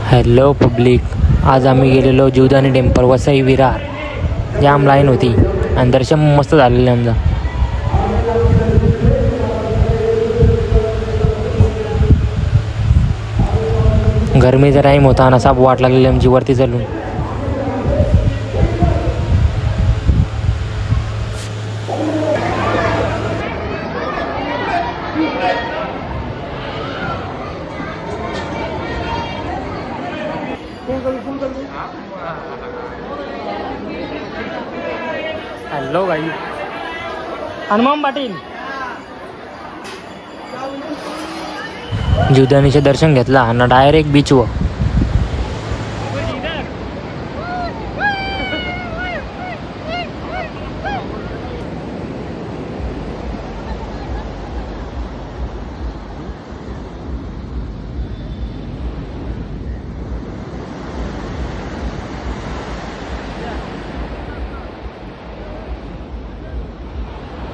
Hello public, आज आम्ही गेलेलो जीवदानी टेम्पल वसई विरार. जाम लाईन होती आणि दर्शन मस्त झालेलं आमचं. गरमीचा टाईम होता आणि असा वाट लागलेली आमची वरती चालून. हॅलो गाई, हनुमान पाटील. जीवदानीचे दर्शन घेतला आणि डायरेक्ट बीचवर.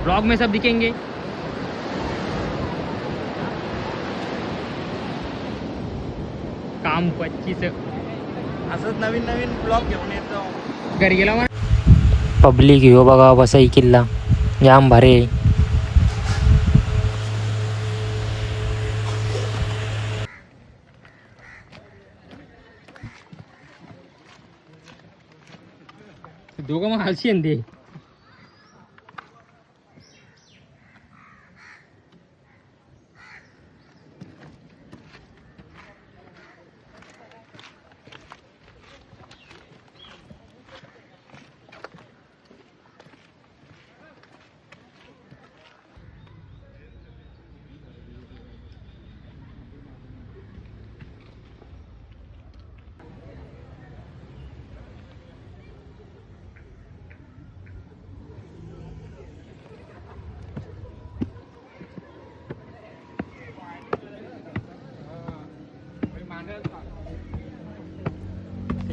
ब्लॉग में सब दिखेंगे. काम 25 असंच नवीन नवीन ब्लॉग घेऊन येतो. घरी गेला मग. पब्लिक हो बघा, वसई किल्ला जाम भारी आहे. दोघं मग हलशी आहे ते.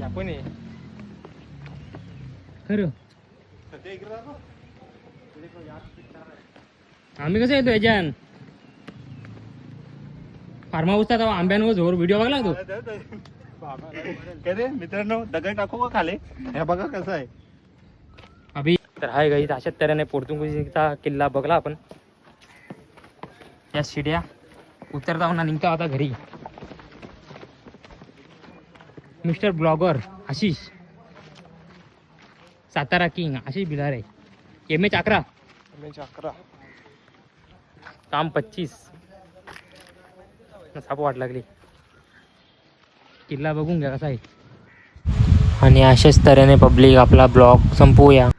आपण खरं आम्ही कसं येतो याच्यान फार्म हाऊसचा तेव्हा आंब्यांवर जोर व्हिडिओ बघला तो. मित्रांनो, दगड टाकू का खाली? हे बघा कसं आहे. अभि तर हाय गाईत, अशाच तऱ्हेने पोर्तुगीजचा किल्ला बघला आपण. या शिड्या उतरता होणार निघता होता घरी. Mister blogger Ashish, Satara king Ashish बिलार आहे. MH 11 काम 25. साप वाट लागली. किल्ला बघून घ्या कसा आहे. आणि अशाच तऱ्हेने पब्लिक आपला ब्लॉग संपवूया.